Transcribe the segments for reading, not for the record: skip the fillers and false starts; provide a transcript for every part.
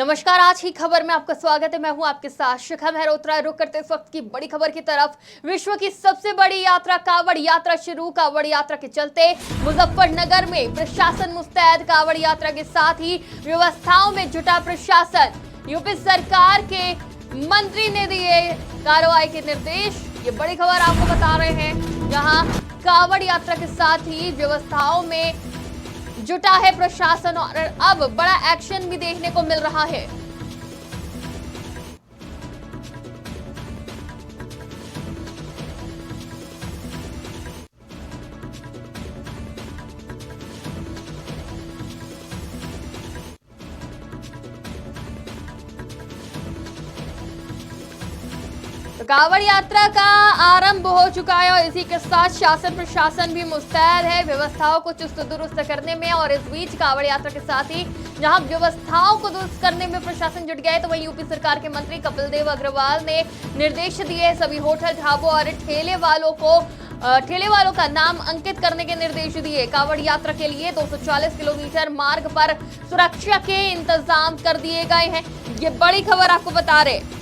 नमस्कार, आज की खबर में आपका स्वागत है। मैं हूं आपके साथ शिखा मेहरोत्रा। रुक करते इस वक्त की बड़ी खबर की तरफ। विश्व की सबसे बड़ी यात्रा कांवड़ यात्रा शुरू। कांवड़ यात्रा के चलते मुजफ्फरनगर में प्रशासन मुस्तैद। कांवड़ यात्रा के साथ ही व्यवस्थाओं में जुटा प्रशासन। यूपी सरकार के मंत्री ने दिए कार्रवाई के निर्देश। ये बड़ी खबर आपको बता रहे हैं, जहां कांवड़ यात्रा के साथ ही व्यवस्थाओं में जुटा है प्रशासन और अब बड़ा एक्शन भी देखने को मिल रहा है। तो कांवड़ यात्रा का आरंभ हो चुका है और इसी के साथ शासन प्रशासन भी मुस्तैद है व्यवस्थाओं को चुस्त दुरुस्त करने में। और इस बीच कांवड़ यात्रा के साथ ही जहां व्यवस्थाओं को दुरुस्त करने में प्रशासन जुट गया है, तो वहीं यूपी सरकार के मंत्री कपिल देव अग्रवाल ने निर्देश दिए सभी होटल, ढाबों और ठेले वालों का नाम अंकित करने के निर्देश दिए। कांवड़ यात्रा के लिए 240 किलोमीटर मार्ग पर सुरक्षा के इंतजाम कर दिए गए हैं। ये बड़ी खबर आपको बता रहे।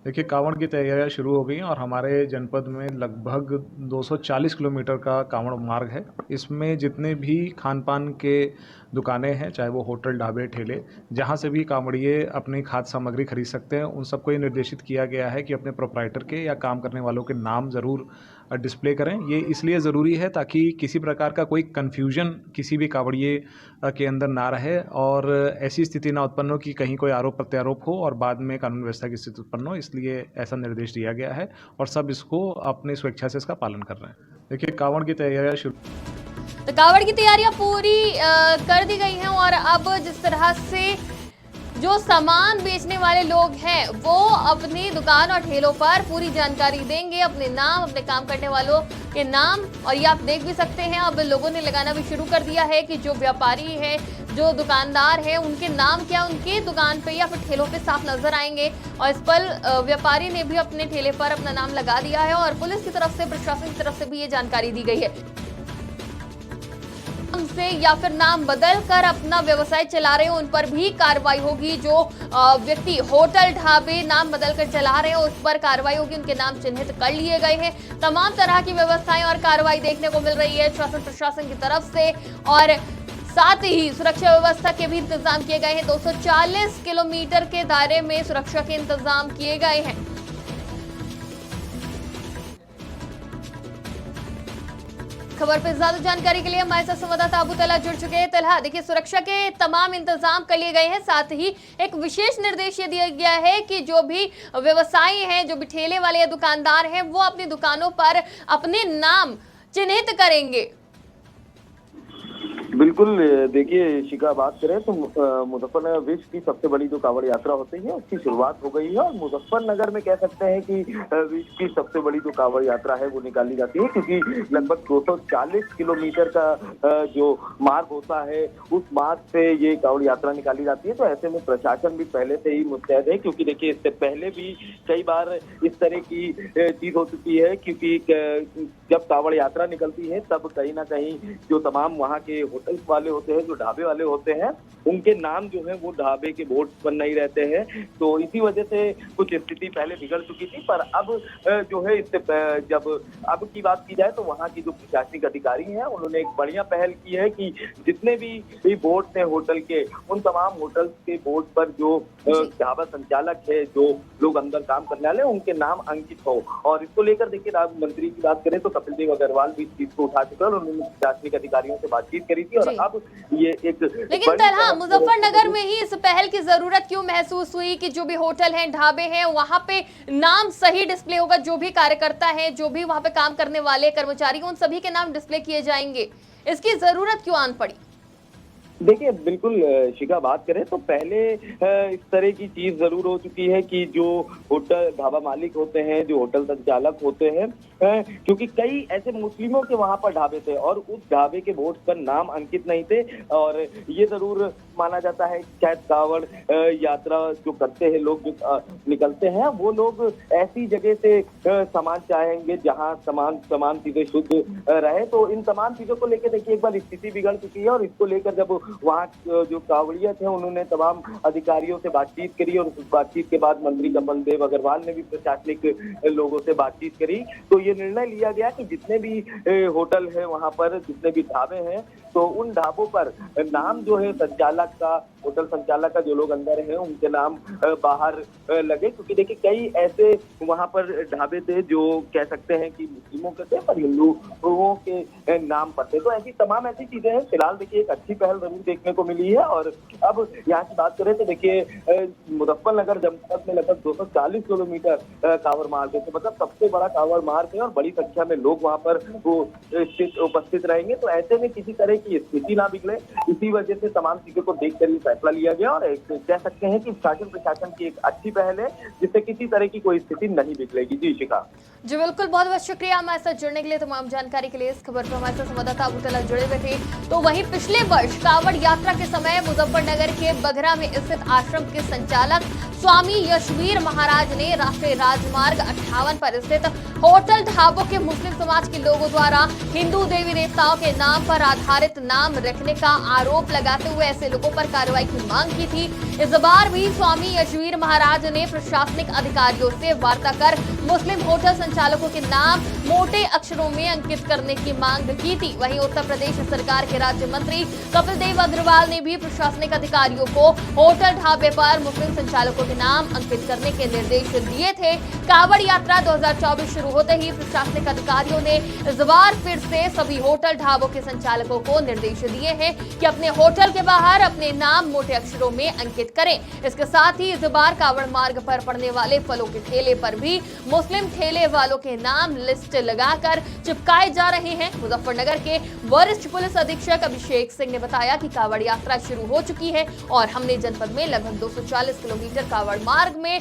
देखिए, कांवड़ की तैयारियां शुरू हो गई हैं और हमारे जनपद में लगभग 240 किलोमीटर का कांवड़ मार्ग है। इसमें जितने भी खान पान के दुकानें हैं, चाहे वो होटल, ढाबे, ठेले, जहां से भी कांवड़िए अपनी खाद्य सामग्री खरीद सकते हैं, उन सबको ये निर्देशित किया गया है कि अपने प्रोप्राइटर के या काम करने वालों के नाम ज़रूर डिस्प्ले करें। ये इसलिए ज़रूरी है ताकि किसी प्रकार का कोई कन्फ्यूजन किसी भी कांवड़िए के अंदर ना रहे और ऐसी स्थिति ना उत्पन्न हो कि कहीं कोई आरोप प्रत्यारोप हो और बाद में कानून व्यवस्था की स्थिति उत्पन्न हो। इसलिए ऐसा निर्देश दिया गया है और सब इसको अपनी स्वेच्छा से इसका पालन कर रहे हैं। देखिए, कांवड़ की तैयारियां शुरू तो कांवड़ की तैयारियां पूरी कर दी गई हैं और अब जिस तरह से जो सामान बेचने वाले लोग हैं वो अपनी दुकान और ठेलों पर पूरी जानकारी देंगे, अपने नाम, अपने काम करने वालों के नाम। और ये आप देख भी सकते हैं, अब लोगों ने लगाना भी शुरू कर दिया है कि जो व्यापारी है, जो दुकानदार है, उनके नाम क्या उनके दुकान पे या फिर ठेलों पे साफ नजर आएंगे। और इस पर व्यापारी ने भी अपने ठेले पर अपना नाम लगा दिया है और पुलिस की तरफ से, प्रशासन की तरफ से भी ये जानकारी दी गई है से या फिर नाम बदल कर अपना व्यवसाय चला रहे हो उन पर भी कार्रवाई होगी। जो व्यक्ति होटल, ढाबे नाम बदल कर चला रहे हो उस पर कार्रवाई होगी। उनके नाम चिन्हित कर लिए गए हैं। तमाम तरह की व्यवस्थाएं और कार्रवाई देखने को मिल रही है शासन प्रशासन की तरफ से। और साथ ही सुरक्षा व्यवस्था के भी इंतजाम किए गए हैं। 240 किलोमीटर के दायरे में सुरक्षा के इंतजाम किए गए हैं। खबर पर ज्यादा जानकारी के लिए हमारे साथ संवाददाता अबू तलहा जुड़ चुके हैं। तलहा, देखिए, सुरक्षा के तमाम इंतजाम कर लिए गए हैं। साथ ही एक विशेष निर्देश ये दिया गया है कि जो भी व्यवसायी हैं, जो भी ठेले वाले या दुकानदार हैं, वो अपनी दुकानों पर अपने नाम चिन्हित करेंगे। बिल्कुल, देखिए शिखा, बात करें तो मुजफ्फरनगर विश्व की सबसे बड़ी जो कांवड़ यात्रा होती है उसकी शुरुआत हो गई है और मुजफ्फरनगर में कह सकते हैं कि विश्व की सबसे बड़ी जो कांवड़ यात्रा है वो निकाली जाती है, क्योंकि लगभग 240 किलोमीटर का जो मार्ग होता है उस मार्ग से ये कांवड़ यात्रा निकाली जाती है। तो ऐसे में प्रशासन भी पहले से ही मुस्तैद है, क्योंकि देखिए इससे पहले भी कई बार इस तरह की चीज हो चुकी है। क्योंकि जब कांवड़ यात्रा निकलती है तब कहीं ना कहीं जो तमाम वहाँ के होटल वाले होते हैं, जो ढाबे वाले होते हैं, उनके नाम जो है वो ढाबे के बोर्ड पर नहीं रहते हैं। तो इसी वजह से कुछ स्थिति पहले बिगड़ चुकी थी। पर अब जो है इससे जब अब की बात की जाए तो वहाँ की जो प्रशासनिक अधिकारी हैं उन्होंने एक बढ़िया पहल की है कि जितने भी बोर्ड हैं होटल के, उन तमाम होटल के बोर्ड पर जो ढाबा संचालक है, जो लोग अंदर काम करने वाले, उनके नाम अंकित हो। और इसको लेकर देखिए, राज्य मंत्री की बात करें तो कपिल देव अग्रवाल भी इस चीज को उठा चुके हैं। उन्होंने प्रशासनिक अधिकारियों से बातचीत करी थी और अब ये एक, लेकिन तलहा, मुजफ्फरनगर में ही इस पहल की जरूरत क्यों महसूस हुई कि जो भी होटल हैं, ढाबे हैं, वहां पे नाम सही डिस्प्ले होगा। जो भी कार्यकर्ता है, जो भी वहां पे काम करने वाले कर्मचारी, उन सभी के नाम डिस्प्ले किए जाएंगे। इसकी जरूरत क्यों आन पड़ी? देखिए, बिल्कुल शिखा, बात करें तो पहले इस तरह की चीज जरूर हो चुकी है कि जो होटल ढाबा मालिक होते हैं, जो होटल संचालक होते हैं, क्योंकि कई ऐसे मुस्लिमों के वहां पर ढाबे थे और उस ढाबे के बोर्ड पर नाम अंकित नहीं थे। और ये जरूर माना जाता है शायद कांवड़ यात्रा जो करते हैं लोग, जो निकलते हैं, वो लोग ऐसी जगह से सामान चाहेंगे जहां तमाम चीजें शुद्ध रहे। तो इन तमाम चीजों को लेकर देखिए एक बार स्थिति बिगड़ चुकी है, और इसको लेकर जब वहाँ जो कांवड़िया थे उन्होंने तमाम अधिकारियों से बातचीत करी, और उस बातचीत के बाद मंत्री कमल देव अग्रवाल ने भी प्रशासनिक लोगों से बातचीत करी, तो ये निर्णय लिया गया कि जितने भी होटल है वहाँ पर, जितने भी ढाबे हैं, तो उन ढाबों पर नाम जो है संचालक का, होटल संचालक का, जो लोग अंदर हैं उनके नाम बाहर लगे। क्योंकि देखिए कई ऐसे वहां पर ढाबे थे जो कह सकते हैं कि मुस्लिमों के थे पर हिंदुओं के नाम पर थे। तो तमाम ऐसी चीजें हैं। फिलहाल देखिए एक अच्छी पहल जरूर देखने को मिली है। और अब यहाँ की बात करें तो देखिए मुजफ्फरनगर जनपद में लगभग 240 किलोमीटर कांवड़ मार्ग है, तो मतलब सबसे बड़ा कांवड़ मार्ग है और बड़ी संख्या में लोग वहाँ पर उपस्थित रहेंगे। तो ऐसे में किसी तरह की स्थिति ना बिगड़े, इसी वजह से तमाम चीजों को देखकर ये फैसला लिया गया। और एक कह सकते हैं कि शासन प्रशासन की एक अच्छी पहल है, जिससे किसी तरह की कोई स्थिति नहीं बिगड़ेगी। जी शिखा। जी बिल्कुल, बहुत बहुत शुक्रिया हमारे साथ जुड़ने के लिए, तमाम जानकारी के लिए। इस खबर पर हमारे साथ संवाददाता अबू तलत जुड़े हुए थे। तो वहीं पिछले वर्ष कांवड़ यात्रा के समय मुजफ्फरनगर के बघरा में स्थित आश्रम के संचालक स्वामी यशवीर महाराज ने राष्ट्रीय राजमार्ग 58 पर स्थित होटल ढाबों के मुस्लिम समाज के लोगों द्वारा हिंदू देवी देवताओं के नाम पर आधारित नाम रखने का आरोप लगाते हुए ऐसे लोगों पर कार्रवाई की मांग की थी। इस बार भी स्वामी यशवीर महाराज ने प्रशासनिक अधिकारियों से वार्ता कर मुस्लिम होटल संचालकों के नाम मोटे अक्षरों में अंकित करने की मांग की थी। वहीं उत्तर प्रदेश सरकार के राज्य मंत्री कपिल देव अग्रवाल ने भी प्रशासनिक अधिकारियों को होटल ढाबे पर मुस्लिम संचालकों के नाम अंकित करने के निर्देश दिए थे। कांवड़ यात्रा 2024 शुरू होते ही प्रशासनिक अधिकारियों ने इस बार फिर से सभी होटल ढाबों के संचालकों को निर्देश दिए हैं कि अपने होटल के बाहर अपने नाम मोटे अक्षरों में अंकित करें। इसके साथ ही इस बार कांवड़ मार्ग पर पड़ने वाले फलों के ठेले पर भी मुस्लिम ठेले वालों के नाम लिस्ट लगाकर चिपकाए जा रहे हैं। मुजफ्फरनगर के वरिष्ठ पुलिस अधीक्षक अभिषेक सिंह ने बताया कि कांवड़ यात्रा शुरू हो चुकी है और हमने जनपद में लगभग 240 किलोमीटर कांवड़ मार्ग में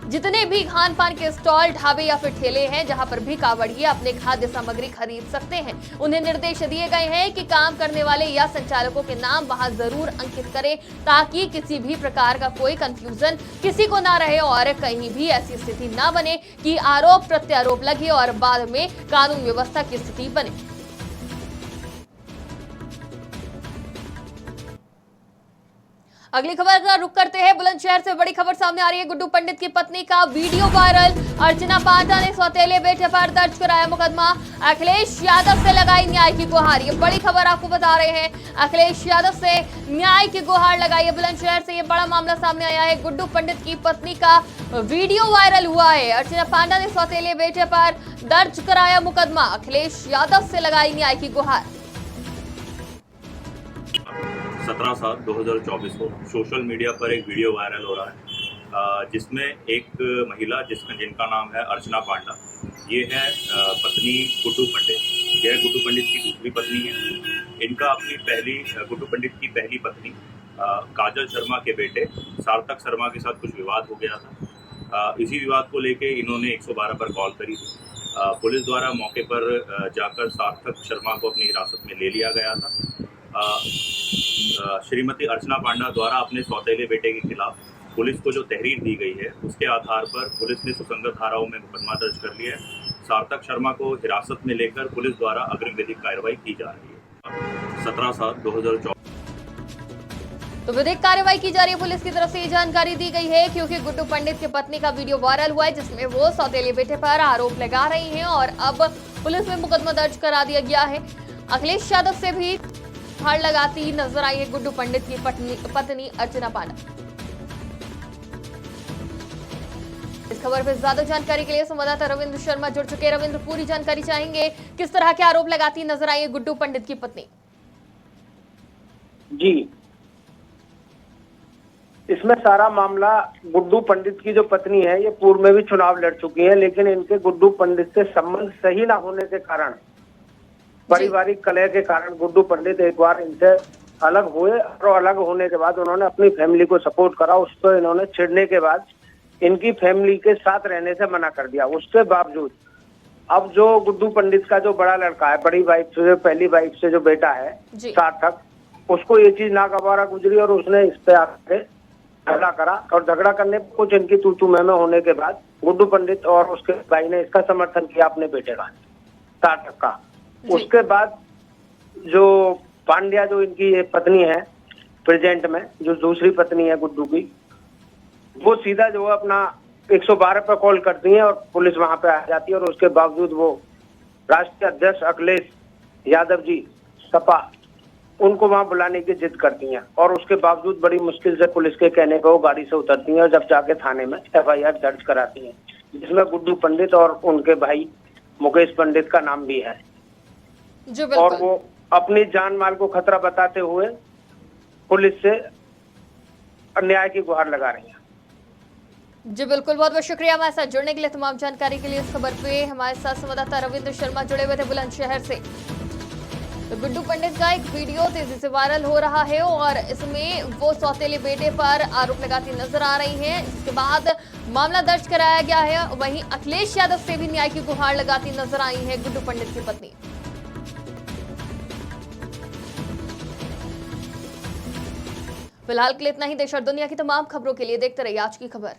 जितने भी खान पान के स्टॉल, ढाबे या फिर ठेले हैं, जहां पर भी कांवड़िए अपने खाद्य सामग्री खरीद सकते हैं, उन्हें निर्देश दिए गए हैं कि काम करने वाले या संचालकों के नाम वहां जरूर अंकित करें, ताकि किसी भी प्रकार का कोई कंफ्यूजन किसी को ना रहे और कहीं भी ऐसी स्थिति ना बने कि आरोप प्रत्यारोप लगे और बाद में कानून व्यवस्था की स्थिति बने। अगली खबर का रुख करते हैं। बुलंदशहर से बड़ी खबर सामने आ रही है। गुड्डू पंडित की पत्नी का वीडियो वायरल। अर्चना पांडा ने सौतेले बेटे पर दर्ज कराया मुकदमा। अखिलेश यादव से लगाई न्याय की गुहार। ये बड़ी खबर आपको बता रहे हैं। अखिलेश यादव से न्याय की गुहार लगाई है। बुलंदशहर से ये बड़ा मामला सामने आया है। गुड्डू पंडित की पत्नी का वीडियो वायरल हुआ है। अर्चना पांडा ने सौतेले बेटे पर दर्ज कराया मुकदमा। अखिलेश यादव से लगाई न्याय की गुहार। 17/7/2024 को सोशल मीडिया पर एक वीडियो वायरल हो रहा है, जिसमें एक महिला जिनका नाम है अर्चना पांडा, ये है पत्नी गुड्डू पंडित। यह गुड्डू पंडित की दूसरी पत्नी है। इनका गुड्डू पंडित की पहली पत्नी काजल शर्मा के बेटे सार्थक शर्मा के साथ कुछ विवाद हो गया था। इसी विवाद को लेके इन्होंने 112 पर कॉल करी थी। पुलिस द्वारा मौके पर जाकर सार्थक शर्मा को अपनी हिरासत में ले लिया गया था। श्रीमती अर्चना पांडा द्वारा अपने सौतेले बेटे के खिलाफ पुलिस को जो तहरीर दी गई है, उसके आधार पर पुलिस ने सुसंगत धाराओं में मुकदमा दर्ज कर लिया है। सार्थक शर्मा को हिरासत में लेकर पुलिस द्वारा अग्रिम विधिक कार्रवाई की जा रही है। 17/7/2024 तो विधिक कार्रवाई की जा रही है। पुलिस की तरफ से ये जानकारी दी गई है क्योंकि गुड्डू पंडित की पत्नी का वीडियो वायरल हुआ है, जिसमें वो सौतेले बेटे पर आरोप लगा रही हैं और अब पुलिस में मुकदमा दर्ज करा दिया गया है। अखिलेश यादव से भी हार लगाती नजर आई है गुड्डू पंडित की पत्नी अर्चना पांडा। इस खबर पर ज्यादा जानकारी के लिए संवाददाता रविंद्र शर्मा जुड़ चुके हैं। रविंद्र, पूरी जानकारी चाहेंगे, किस तरह के आरोप लगाती नजर आई है गुड्डू पंडित की पत्नी? जी, इसमें सारा मामला गुड्डू पंडित की जो पत्नी है, ये पूर्व में भी चुनाव लड़ चुकी है, लेकिन इनके गुड्डू पंडित से संबंध सही ना होने के कारण, पारिवारिक कलह के कारण गुड्डू पंडित एक बार इनसे अलग हुए और अलग होने के बाद उन्होंने अपनी फैमिली को सपोर्ट करा। उसको इन्होंने छिड़ने के बाद इनकी फैमिली के साथ रहने से मना कर दिया। उसके बावजूद अब जो गुड्डू पंडित का जो बड़ा लड़का है, बड़ी वाइफ से, पहली वाइफ से जो बेटा है सार्थक, उसको ये चीज नागवारा गुजरी और उसने इस पे आके झगड़ा करा, और झगड़ा करने पर कुछ इनकी तू तू मैं होने के बाद गुड्डू पंडित और उसके भाई ने इसका समर्थन किया अपने बेटे का, 60 का। उसके बाद जो पांड्या, जो इनकी ये पत्नी है प्रेजेंट में, जो दूसरी पत्नी है गुड्डू की, वो सीधा जो है अपना 112 पर कॉल करती है और पुलिस वहां पे आ जाती है। और उसके बावजूद वो राष्ट्रीय अध्यक्ष अखिलेश यादव जी सपा, उनको वहां बुलाने की जिद करती हैं, और उसके बावजूद बड़ी मुश्किल से पुलिस के कहने पर वो गाड़ी से उतरती हैं और जब जाके थाने में FIR दर्ज कराती हैं, जिसमें गुड्डू पंडित और उनके भाई मुकेश पंडित का नाम भी है। जी और बिल्कुल। वो अपनी जान माल को खतरा बताते हुए पुलिस से अन्याय की गुहार लगा रही है। जी बिल्कुल, बहुत बहुत शुक्रिया हमारे साथ जुड़ने के लिए। तमाम जानकारी के लिए इस खबर पे हमारे साथ संवाददाता रविंद्र शर्मा जुड़े हुए थे बुलंदशहर से। तो गुड्डू पंडित का एक वीडियो तेजी से वायरल हो रहा है और इसमें वो सौतेले बेटे पर आरोप लगाती नजर आ रही हैं। इसके बाद मामला दर्ज कराया गया है। वहीं अखिलेश यादव से भी न्याय की गुहार लगाती नजर आई है गुड्डू पंडित की पत्नी। फिलहाल के लिए इतना ही। देश और दुनिया की तमाम खबरों के लिए देखते रहिए आज की खबर।